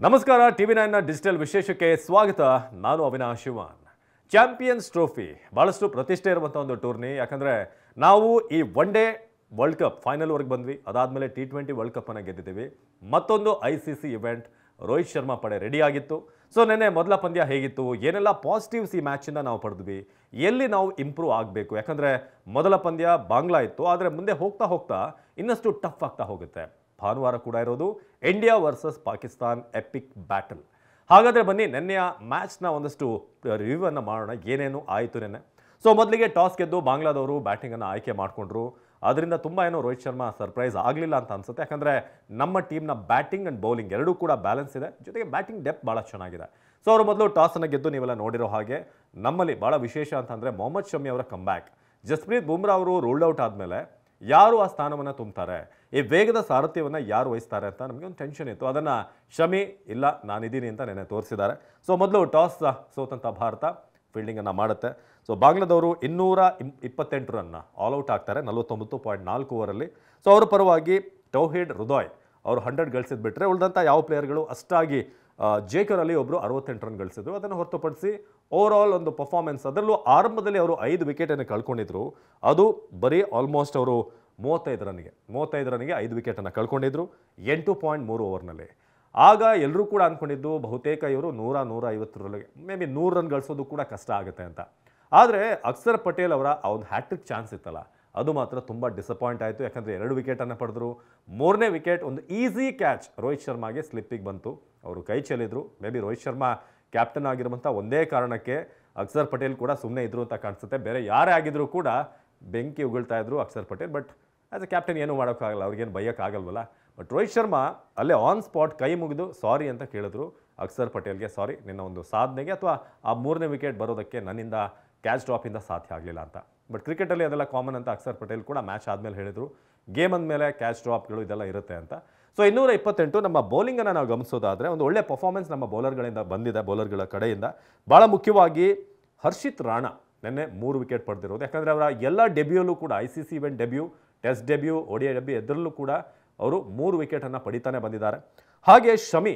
ನಮಸ್ಕಾರ ಟಿವಿ9 ಡಿಜಿಟಲ್ ವಿಶೇಷಕ್ಕೆ ಸ್ವಾಗತ. ನಾನು ಅವಿನಾಶ್ ಶಿವಾನ್. ಚಾಂಪಿಯನ್ಸ್ ಟ್ರೋಫಿ ಬಹಳಷ್ಟು ಪ್ರತಿಷ್ಠೆ ಇರುವಂಥ ಒಂದು ಟೂರ್ನಿ. ಯಾಕಂದರೆ ನಾವು ಈ ಒನ್ ಡೇ ವರ್ಲ್ಡ್ ಕಪ್ ಫೈನಲ್ವರೆಗೆ ಬಂದ್ವಿ. ಅದಾದಮೇಲೆ T20 ವರ್ಲ್ಡ್ ಕಪ್ಪನ್ನು ಗೆದ್ದಿದ್ದೀವಿ. ಮತ್ತೊಂದು ICC ಇವೆಂಟ್ ರೋಹಿತ್ ಶರ್ಮಾ ಪಡೆ ರೆಡಿ ಆಗಿತ್ತು. ಸೊ ನೆನ್ನೆ ಮೊದಲ ಪಂದ್ಯ ಹೇಗಿತ್ತು, ಏನೆಲ್ಲ ಪಾಸಿಟಿವ್ಸ್ ಈ ಮ್ಯಾಚಿಂದ ನಾವು ಪಡೆದ್ವಿ, ಎಲ್ಲಿ ನಾವು ಇಂಪ್ರೂವ್ ಆಗಬೇಕು. ಯಾಕಂದರೆ ಮೊದಲ ಪಂದ್ಯ ಬಾಂಗ್ಲಾ ಇತ್ತು, ಆದರೆ ಮುಂದೆ ಹೋಗ್ತಾ ಹೋಗ್ತಾ ಇನ್ನಷ್ಟು ಟಫ್ ಆಗ್ತಾ ಹೋಗುತ್ತೆ. ಭಾನುವಾರ ಕೂಡ ಇರೋದು India versus Pakistan EPIC battle. ಹಾಗಾದರೆ ಬನ್ನಿ ನೆನ್ನೆಯ ಮ್ಯಾಚ್ನ ಒಂದಷ್ಟು ರಿವ್ಯೂವನ್ನು ಮಾಡೋಣ, ಏನೇನು ಆಯಿತು ನೆನ್ನೆ. ಸೊ ಮೊದಲಿಗೆ ಟಾಸ್ ಗೆದ್ದು ಬಾಂಗ್ಲಾದವರು ಬ್ಯಾಟಿಂಗನ್ನು ಆಯ್ಕೆ ಮಾಡಿಕೊಂಡ್ರು. ಅದರಿಂದ ತುಂಬ ಏನೋ ರೋಹಿತ್ ಶರ್ಮಾ ಸರ್ಪ್ರೈಸ್ ಆಗಲಿಲ್ಲ ಅಂತ ಅನ್ಸುತ್ತೆ. ಯಾಕಂದರೆ ನಮ್ಮ ಟೀಮ್ನ ಬ್ಯಾಟಿಂಗ್ ಆ್ಯಂಡ್ ಬೌಲಿಂಗ್ ಎರಡೂ ಕೂಡ ಬ್ಯಾಲೆನ್ಸ್ ಇದೆ, ಜೊತೆಗೆ ಬ್ಯಾಟಿಂಗ್ ಡೆಪ್ತ್ ಭಾಳ ಚೆನ್ನಾಗಿದೆ. ಸೊ ಅವರು ಮೊದಲು ಟಾಸನ್ನು ಗೆದ್ದು ನೀವೆಲ್ಲ ನೋಡಿರೋ ಹಾಗೆ ನಮ್ಮಲ್ಲಿ ಭಾಳ ವಿಶೇಷ ಅಂತಂದರೆ ಮೊಹಮ್ಮದ್ ಶಮಿ ಅವರ ಕಮ್ಬ್ಯಾಕ್. ಜಸ್ಪ್ರೀತ್ ಬುಮ್ರಾ ಅವರು ರೂಲ್ಡ್ ಔಟ್ ಆದಮೇಲೆ ಯಾರು ಆ ಸ್ಥಾನವನ್ನು ತುಂಬ್ತಾರೆ, ಈ ವೇಗದ ಸಾರಥ್ಯವನ್ನು ಯಾರು ವಹಿಸ್ತಾರೆ ಅಂತ ನಮಗೆ ಒಂದು ಟೆನ್ಷನ್ ಇತ್ತು. ಅದನ್ನು ಶಮಿ ಇಲ್ಲ ನಾನಿದ್ದೀನಿ ಅಂತ ನೆನೆ ತೋರಿಸಿದ್ದಾರೆ. ಸೊ ಮೊದಲು ಟಾಸ್ ಸೋತಂಥ ಭಾರತ ಫೀಲ್ಡಿಂಗನ್ನು ಮಾಡುತ್ತೆ. ಸೊ ಬಾಂಗ್ಲಾದವರು 228 ರನ್ನ ಆಲ್ಔಟ್ ಆಗ್ತಾರೆ 49.4 ಓವರಲ್ಲಿ. ಸೊ ಅವರ ಪರವಾಗಿ ತೌಹೀದ್ ಹೃದಯ್ ಅವರು 100 ಗಳಿಸಿದ್ ಬಿಟ್ಟರೆ ಉಳಿದಂಥ ಯಾವ ಪ್ಲೇಯರ್ಗಳು ಅಷ್ಟಾಗಿ ಜೇಕರ್ ಅಲಿ ಒಬ್ಬರು 68 ರನ್ ಗಳಿಸಿದ್ರು. ಅದನ್ನು ಹೊರತುಪಡಿಸಿ ಓವರ್ ಆಲ್ ಒಂದು ಪರ್ಫಾರ್ಮೆನ್ಸ್, ಅದರಲ್ಲೂ ಆರಂಭದಲ್ಲಿ ಅವರು 5 ವಿಕೆಟನ್ನು ಕಳ್ಕೊಂಡಿದ್ರು. ಅದು ಬರೀ ಆಲ್ಮೋಸ್ಟ್ ಅವರು 35 ರನ್ನಿಗೆ 5 ವಿಕೆಟನ್ನು ಕಳ್ಕೊಂಡಿದ್ರು 8.3 ಓವರ್ನಲ್ಲಿ. ಆಗ ಎಲ್ಲರೂ ಕೂಡ ಅಂದ್ಕೊಂಡಿದ್ದು ಬಹುತೇಕ ಇವರು 100-150 ಮೇ ಬಿ 100 ರನ್ ಗಳಿಸೋದು ಕೂಡ ಕಷ್ಟ ಆಗುತ್ತೆ ಅಂತ. ಆದರೆ ಅಕ್ಷರ್ ಪಟೇಲ್ ಅವರ ಆ ಒಂದು ಹ್ಯಾಟ್ರಿಕ್ ಚಾನ್ಸ್ ಇತ್ತಲ್ಲ, ಅದು ಮಾತ್ರ ತುಂಬ ಡಿಸಪಾಯಿಂಟ್ ಆಯಿತು. ಯಾಕಂದರೆ 2 ವಿಕೆಟನ್ನು ಪಡೆದ್ರು. 3ನೇ ವಿಕೆಟ್ ಒಂದು ಈಸಿ ಕ್ಯಾಚ್ ರೋಹಿತ್ ಶರ್ಮಾಗೆ ಸ್ಲಿಪ್ಪಿಗೆ ಬಂತು, ಅವರು ಕೈ ಚೆಲ್ಲಿದ್ರು. Maybe Rohit Sharma captain ಆಗಿರುವಂಥ ಒಂದೇ ಕಾರಣಕ್ಕೆ ಅಕ್ಷರ್ ಪಟೇಲ್ ಕೂಡ ಸುಮ್ಮನೆ ಇದ್ರು ಅಂತ ಕಾಣಿಸುತ್ತೆ. ಬೇರೆ ಯಾರೇ ಆಗಿದ್ರು ಕೂಡ ಬೆಂಕಿ ಉಗುಳ್ತಾ ಇದ್ರು Akshar Patel. But as A captain ಏನೂ ಮಾಡೋಕ್ಕಾಗಲ್ಲ, ಅವ್ರಿಗೇನು ಬೈಯೋಕ್ಕಾಗಲ್ವಲ್ಲ. ಬಟ್ ರೋಹಿತ್ ಶರ್ಮಾ ಅಲ್ಲೇ ಆನ್ ಸ್ಪಾಟ್ ಕೈ ಮುಗಿದು ಸಾರಿ ಅಂತ ಕೇಳಿದ್ರು ಅಕ್ಷರ್ ಪಟೇಲ್ಗೆ. ಸಾರಿ, ನಿನ್ನ ಒಂದು ಸಾಧನೆಗೆ ಅಥವಾ ಆ 3ನೇ ವಿಕೆಟ್ ಬರೋದಕ್ಕೆ ನನ್ನಿಂದ ಕ್ಯಾಚ್ ಡ್ರಾಪಿಂದ ಸಾಧ್ಯ ಆಗಲಿಲ್ಲ ಅಂತ. ಬಟ್ ಕ್ರಿಕೆಟಲ್ಲಿ ಅದೆಲ್ಲ ಕಾಮನ್ ಅಂತ ಅಕ್ಷರ್ ಪಟೇಲ್ ಕೂಡ ಮ್ಯಾಚ್ ಆದಮೇಲೆ ಹೇಳಿದರು. ಗೇಮ್ ಅಂದಮೇಲೆ ಕ್ಯಾಚ್ ಡ್ರಾಪ್ಗಳು ಇದೆಲ್ಲ ಇರುತ್ತೆ ಅಂತ. ಸೊ 228 ನಮ್ಮ ಬೌಲಿಂಗನ್ನು ನಾವು ಗಮನಿಸೋದಾದರೆ ಒಂದು ಒಳ್ಳೆ ಪರ್ಫಾರ್ಮೆನ್ಸ್ ನಮ್ಮ ಬೌಲರ್ಗಳಿಂದ ಬಂದಿದೆ, ಬೌಲರ್ಗಳ ಕಡೆಯಿಂದ. ಭಾಳ ಮುಖ್ಯವಾಗಿ ಹರ್ಷಿತ್ ರಾಣಾ ನಿನ್ನೆ 3 ವಿಕೆಟ್ ಪಡೆದಿರೋದು. ಯಾಕಂದರೆ ಅವರ ಎಲ್ಲ ಡೆಬ್ಯೂಲ್ಲೂ ಕೂಡ ICC event debut, test debut, ODI debut ಎದರಲ್ಲೂ ಕೂಡ ಅವರು 3 ವಿಕೆಟನ್ನು ಪಡಿತಾನೆ ಬಂದಿದ್ದಾರೆ. ಹಾಗೆ ಶಮಿ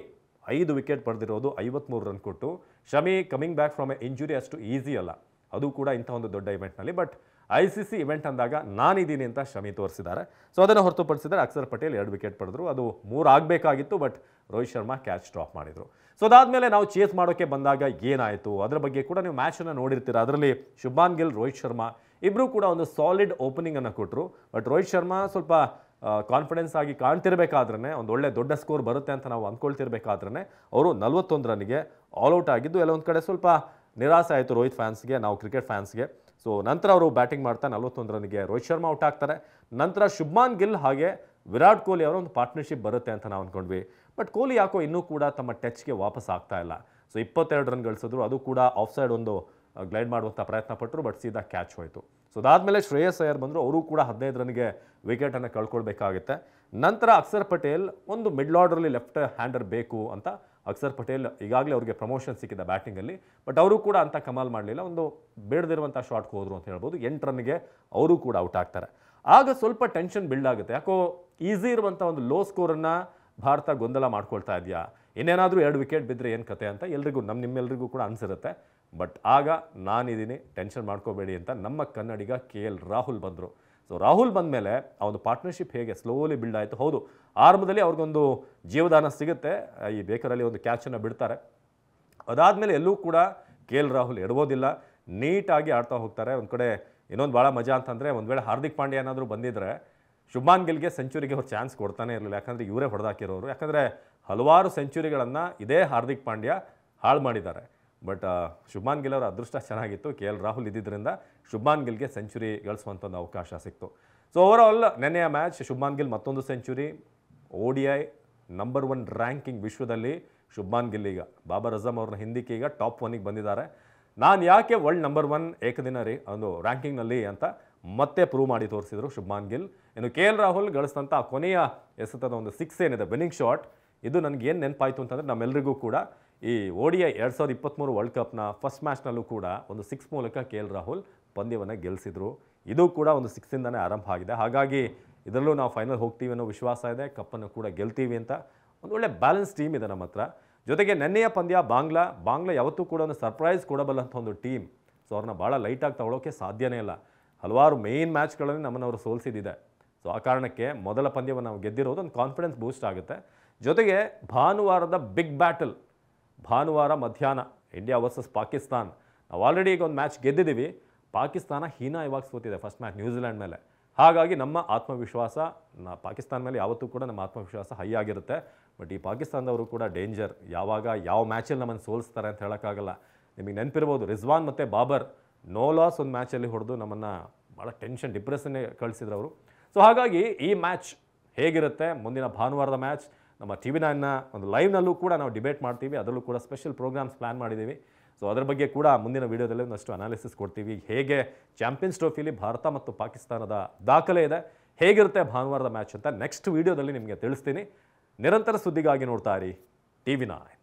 5 ವಿಕೆಟ್ ಪಡೆದಿರೋದು 53 ರನ್ ಕೊಟ್ಟು. Shami coming back from A injury ಅಷ್ಟು ಈಸಿ ಅಲ್ಲ, ಅದು ಕೂಡ ಇಂಥ ಒಂದು ದೊಡ್ಡ ಇವೆಂಟ್ನಲ್ಲಿ. ಬಟ್ ICC ಇವೆಂಟ್ ಅಂದಾಗ ನಾನಿದ್ದೀನಿ ಅಂತ ಶಮಿ ತೋರಿಸಿದ್ದಾರೆ. ಸೊ ಅದನ್ನು ಹೊರತುಪಡಿಸಿದರೆ ಅಕ್ಷರ್ ಪಟೇಲ್ 2 ವಿಕೆಟ್ ಪಡೆದ್ರು. ಅದು 3 ಆಗಬೇಕಾಗಿತ್ತು, but Rohit Sharma catch drop ಮಾಡಿದರು. ಸೊ ಅದಾದಮೇಲೆ ನಾವು ಚೇಸ್ ಮಾಡೋಕ್ಕೆ ಬಂದಾಗ ಏನಾಯಿತು ಅದರ ಬಗ್ಗೆ ಕೂಡ ನೀವು ಮ್ಯಾಚನ್ನು ನೋಡಿರ್ತೀರ. ಅದರಲ್ಲಿ ಶುಭ್ಮಾನ್ ಗಿಲ್, ರೋಹಿತ್ ಶರ್ಮಾ ಇಬ್ಬರೂ ಕೂಡ ಒಂದು ಸಾಲಿಡ್ ಓಪನಿಂಗನ್ನು ಕೊಟ್ಟರು. ಬಟ್ ರೋಹಿತ್ ಶರ್ಮಾ ಸ್ವಲ್ಪ ಕಾನ್ಫಿಡೆನ್ಸ್ ಆಗಿ ಕಾಣ್ತಿರ್ಬೇಕಾದ್ರೆ, ಒಂದು ಒಳ್ಳೆ ದೊಡ್ಡ ಸ್ಕೋರ್ ಬರುತ್ತೆ ಅಂತ ನಾವು ಅಂದ್ಕೊಳ್ತಿರ್ಬೇಕಾದ್ರೆ ಅವರು 41 ರನ್ನಿಗೆ ಆಲ್ಔಟ್ ಆಗಿದ್ದು ಎಲ್ಲ ಒಂದು ಕಡೆ ಸ್ವಲ್ಪ ನಿರಾಸೆ ಆಯಿತು ರೋಹಿತ್ ಫ್ಯಾನ್ಸ್ಗೆ, ನಾವು ಕ್ರಿಕೆಟ್ ಫ್ಯಾನ್ಸ್ಗೆ. ಸೊ ನಂತರ ಅವರು ಬ್ಯಾಟಿಂಗ್ ಮಾಡ್ತಾ 41 ರನ್ನಿಗೆ ರೋಹಿತ್ ಶರ್ಮಾ ಔಟ್ ಆಗ್ತಾರೆ. ನಂತರ ಶುಭ್ಮಾನ್ ಗಿಲ್ ಹಾಗೆ ವಿರಾಟ್ ಕೊಹ್ಲಿ ಅವರ ಒಂದು ಪಾರ್ಟ್ನರ್ಶಿಪ್ ಬರುತ್ತೆ ಅಂತ ನಾವು ಅಂದ್ಕೊಂಡ್ವಿ. ಬಟ್ ಕೊಹ್ಲಿ ಯಾಕೋ ಇನ್ನೂ ಕೂಡ ತಮ್ಮ ಟಚ್ಗೆ ವಾಪಸ್ ಆಗ್ತಾ ಇಲ್ಲ. ಸೊ 22 ರನ್ ಗಳಿಸಿದ್ರು, ಅದು ಕೂಡ ಆಫ್ ಸೈಡ್ ಒಂದು ಗ್ಲೈಡ್ ಮಾಡುವಂಥ ಪ್ರಯತ್ನ ಪಟ್ಟರು, ಬಟ್ ಸೀದಾ ಕ್ಯಾಚ್ ಹೋಯಿತು. ಸೊ ಅದಾದಮೇಲೆ ಶ್ರೇಯಸ್ ಅಯ್ಯರ್ ಬಂದರು, ಅವರು ಕೂಡ 15 ರನ್ಗೆ ವಿಕೆಟನ್ನು ಕಳ್ಕೊಳ್ಬೇಕಾಗುತ್ತೆ. ನಂತರ ಅಕ್ಷರ್ ಪಟೇಲ್ ಒಂದು ಮಿಡ್ಲ್ ಆರ್ಡ್ರಲ್ಲಿ ಲೆಫ್ಟ್ ಹ್ಯಾಂಡರ್ ಬೇಕು ಅಂತ ಅಕ್ಷರ್ ಪಟೇಲ್ ಈಗಾಗಲೇ ಅವರಿಗೆ ಪ್ರಮೋಷನ್ ಸಿಕ್ಕಿದೆ ಬ್ಯಾಟಿಂಗಲ್ಲಿ. ಬಟ್ ಅವರು ಕೂಡ ಅಂತ ಕಮಾಲ್ ಮಾಡಲಿಲ್ಲ, ಒಂದು ಬೇಡದಿರುವಂಥ ಶಾಟ್ಗೆ ಹೋದರು ಅಂತ ಹೇಳ್ಬೋದು. 8 ರನ್ಗೆ ಅವರು ಕೂಡ ಔಟ್ ಆಗ್ತಾರೆ. ಆಗ ಸ್ವಲ್ಪ ಟೆನ್ಷನ್ ಬಿಲ್ಡ್ ಆಗುತ್ತೆ. ಯಾಕೋ ಈಸಿ ಇರುವಂಥ ಒಂದು ಲೋ ಸ್ಕೋರನ್ನು ಭಾರತ ಗೊಂದಲ ಮಾಡ್ಕೊಳ್ತಾ ಇದೆಯಾ, ಇನ್ನೇನಾದರೂ 2 ವಿಕೆಟ್ ಬಿದ್ದರೆ ಏನು ಕತೆ ಅಂತ ಎಲ್ರಿಗೂ ನಿಮ್ಮೆಲ್ಲರಿಗೂ ಕೂಡ ಅನಿಸಿರುತ್ತೆ. ಬಟ್ ಆಗ ನಾನಿದ್ದೀನಿ, ಟೆನ್ಷನ್ ಮಾಡ್ಕೋಬೇಡಿ ಅಂತ ನಮ್ಮ ಕನ್ನಡಿಗ KL ರಾಹುಲ್ ಬಂದರು. ಸೊ ರಾಹುಲ್ ಬಂದ ಮೇಲೆ ಆ ಒಂದು ಪಾರ್ಟ್ನರ್ಶಿಪ್ ಹೇಗೆ ಸ್ಲೋಲಿ ಬಿಲ್ಡ್ ಆಯಿತು. ಹೌದು, ಆರಂಭದಲ್ಲಿ ಅವ್ರಿಗೊಂದು ಜೀವದಾನ ಸಿಗುತ್ತೆ, ಈ ಬೇಕರಲ್ಲಿ ಒಂದು ಕ್ಯಾಚನ್ನು ಬಿಡ್ತಾರೆ. ಅದಾದಮೇಲೆ ಎಲ್ಲೂ ಕೂಡ KL ರಾಹುಲ್ ಎಡಬೋದಿಲ್ಲ, ನೀಟಾಗಿ ಆಡ್ತಾ ಹೋಗ್ತಾರೆ. ಒಂದು ಕಡೆ ಇನ್ನೊಂದು ಭಾಳ ಮಜಾ ಅಂತಂದರೆ, ಒಂದು ವೇಳೆ ಹಾರ್ದಿಕ್ ಪಾಂಡ್ಯ ಏನಾದರೂ ಬಂದಿದ್ದರೆ ಶುಭ್ಮಾನ್ ಗಿಲ್ಗೆ ಸೆಂಚುರಿಗೆ ಅವ್ರು ಚಾನ್ಸ್ ಕೊಡ್ತಾನೆ ಇರಲಿಲ್ಲ. ಯಾಕಂದರೆ ಇವರೇ ಹೊಡೆದಾಕಿರೋರು. ಯಾಕಂದರೆ ಹಲವಾರು ಸೆಂಚುರಿಗಳನ್ನು ಇದೇ ಹಾರ್ದಿಕ್ ಪಾಂಡ್ಯ ಹಾಳು ಮಾಡಿದ್ದಾರೆ. ಬಟ್ ಶುಭ್ಮಾನ್ ಗಿಲ್ ಅವರ ಅದೃಷ್ಟ ಚೆನ್ನಾಗಿತ್ತು, KL ರಾಹುಲ್ ಇದ್ದಿದ್ದರಿಂದ ಶುಭ್ಮಾನ್ ಗಿಲ್ಗೆ ಸೆಂಚುರಿ ಗಳಿಸುವಂಥ ಒಂದು ಅವಕಾಶ ಸಿಕ್ತು. ಸೊ ಓವರ್ ಆಲ್ ನೆನ್ನೆಯ ಮ್ಯಾಚ್ ಶುಭ್ಮಾನ್ ಗಿಲ್ ಮತ್ತೊಂದು ಸೆಂಚುರಿ, ODI ನಂಬರ್ 1 ರ್ಯಾಂಕಿಂಗ್ ವಿಶ್ವದಲ್ಲಿ ಶುಭ್ಮಾನ್ ಗಿಲ್ ಈಗ ಬಾಬರ್ ಅಜಮ್ ಅವ್ರನ್ನ ಹಿಂದಿಕ್ಕೆ ಈಗ ಟಾಪ್ 1ಗೆ ಬಂದಿದ್ದಾರೆ. ನಾನು ಯಾಕೆ ವರ್ಲ್ಡ್ ನಂಬರ್ 1 ಏಕದಿನ ಒಂದು ರ್ಯಾಂಕಿಂಗ್ನಲ್ಲಿ ಅಂತ ಮತ್ತೆ ಪ್ರೂವ್ ಮಾಡಿ ತೋರಿಸಿದರು ಶುಭ್ಮಾನ್ ಗಿಲ್. ಇನ್ನು KL ರಾಹುಲ್ ಗಳಿಸಿದಂಥ ಕೊನೆಯ ಎಸೆತದ ಒಂದು 6 ಏನಿದೆ ವಿನ್ನಿಂಗ್ ಶಾಟ್, ಇದು ನನಗೇನು ನೆನಪಾಯಿತು ಅಂತಂದರೆ ನಮ್ಮೆಲ್ಲರಿಗೂ ಕೂಡ ಈ ODI 2023 ವರ್ಲ್ಡ್ ಕಪ್ನ ಫಸ್ಟ್ ಮ್ಯಾಚ್ನಲ್ಲೂ ಕೂಡ ಒಂದು 6 ಮೂಲಕ KL ರಾಹುಲ್ ಪಂದ್ಯವನ್ನು ಗೆಲ್ಲಿಸಿದ್ರು. ಇದು ಕೂಡ ಒಂದು 6ಇಂದನೇ ಆರಂಭ ಆಗಿದೆ. ಹಾಗಾಗಿ ಇದರಲ್ಲೂ ನಾವು ಫೈನಲ್ ಹೋಗ್ತೀವಿ ಅನ್ನೋ ವಿಶ್ವಾಸ ಇದೆ, ಕಪ್ಪನ್ನು ಕೂಡ ಗೆಲ್ತೀವಿ ಅಂತ ಒಂದು ಒಳ್ಳೆ ಬ್ಯಾಲೆನ್ಸ್ ಟೀಮ್ ಇದೆ ನಮ್ಮ ಹತ್ರ. ಜೊತೆಗೆ ನೆನ್ನೆಯ ಪಂದ್ಯ ಬಾಂಗ್ಲಾ ಯಾವತ್ತೂ ಕೂಡ ಒಂದು ಸರ್ಪ್ರೈಸ್ ಕೊಡಬಲ್ಲಂಥ ಒಂದು ಟೀಮ್. ಸೊ ಅವ್ರನ್ನ ಭಾಳ ಲೈಟಾಗಿ ತಗೊಳ್ಳೋಕ್ಕೆ ಸಾಧ್ಯನೇ ಇಲ್ಲ. ಹಲವಾರು ಮೇಯ್ನ್ ಮ್ಯಾಚ್ಗಳಲ್ಲಿ ನಮ್ಮನ್ನು ಅವರು ಸೋಲಿಸಿದ್ದಿದೆ. ಸೊ ಆ ಕಾರಣಕ್ಕೆ ಮೊದಲ ಪಂದ್ಯವನ್ನು ನಾವು ಗೆದ್ದಿರೋದು ಒಂದು ಕಾನ್ಫಿಡೆನ್ಸ್ ಬೂಸ್ಟ್ ಆಗುತ್ತೆ. ಜೊತೆಗೆ ಭಾನುವಾರದ ಬಿಗ್ ಬ್ಯಾಟಲ್, ಭಾನುವಾರ ಮಧ್ಯಾಹ್ನ ಇಂಡಿಯಾ ವರ್ಸಸ್ ಪಾಕಿಸ್ತಾನ್. ನಾವು ಆಲ್ರೆಡಿ ಈಗ ಒಂದು ಮ್ಯಾಚ್ ಗೆದ್ದಿದ್ದೀವಿ. ಪಾಕಿಸ್ತಾನ ಹೀನಾಯವಾಗಿ ಸೋತಿದೆ ಫಸ್ಟ್ ಮ್ಯಾಚ್ ನ್ಯೂಜಿಲೆಂಡ್ ಮೇಲೆ. ಹಾಗಾಗಿ ನಮ್ಮ ಆತ್ಮವಿಶ್ವಾಸ ಪಾಕಿಸ್ತಾನ ಮೇಲೆ ಯಾವತ್ತೂ ಕೂಡ ನಮ್ಮ ಆತ್ಮವಿಶ್ವಾಸ ಹೈ ಆಗಿರುತ್ತೆ. ಬಟ್ ಈ ಪಾಕಿಸ್ತಾನದವರು ಕೂಡ ಡೇಂಜರ್. ಯಾವಾಗ ಯಾವ ಮ್ಯಾಚಲ್ಲಿ ನಮ್ಮನ್ನು ಸೋಲಿಸ್ತಾರೆ ಅಂತ ಹೇಳೋಕ್ಕಾಗಲ್ಲ. ನಿಮಗೆ ನೆನಪಿರ್ಬೋದು, ರಿಜ್ವಾನ್ ಮತ್ತು ಬಾಬರ್ ನೋ ಲಾಸ್ ಒಂದು ಮ್ಯಾಚಲ್ಲಿ ಹೊಡೆದು ನಮ್ಮನ್ನು ಭಾಳ ಟೆನ್ಷನ್ ಡಿಪ್ರೆಷನ್ನೇ ಕಳಿಸಿದ್ರು ಅವರು. ಸೊ ಹಾಗಾಗಿ ಈ ಮ್ಯಾಚ್ ಹೇಗಿರುತ್ತೆ, ಮುಂದಿನ ಭಾನುವಾರದ ಮ್ಯಾಚ್ ನಮ್ಮ TV9ನ ಒಂದು ಲೈವ್ನಲ್ಲೂ ಕೂಡ ನಾವು ಡಿಬೇಟ್ ಮಾಡ್ತೀವಿ. ಅದರಲ್ಲೂ ಕೂಡ ಸ್ಪೆಷಲ್ ಪ್ರೋಗ್ರಾಮ್ಸ್ ಪ್ಲ್ಯಾನ್ ಮಾಡಿದ್ದೀವಿ. ಸೊ ಅದರ ಬಗ್ಗೆ ಕೂಡ ಮುಂದಿನ ವೀಡಿಯೋದಲ್ಲಿ ಒಂದಷ್ಟು ಅನಾಲಿಸಿಸ್ ಕೊಡ್ತೀವಿ. ಹೇಗೆ ಚಾಂಪಿಯನ್ಸ್ ಟ್ರೋಫಿಲಿ ಭಾರತ ಮತ್ತು ಪಾಕಿಸ್ತಾನದ ದಾಖಲೆ ಇದೆ, ಹೇಗಿರುತ್ತೆ ಭಾನುವಾರದ ಮ್ಯಾಚ್ ಅಂತ ನೆಕ್ಸ್ಟ್ ವೀಡಿಯೋದಲ್ಲಿ ನಿಮಗೆ ತಿಳಿಸ್ತೀನಿ. ನಿರಂತರ ಸುದ್ದಿಗಾಗಿ ನೋಡ್ತಾ ಇರಿ TV9.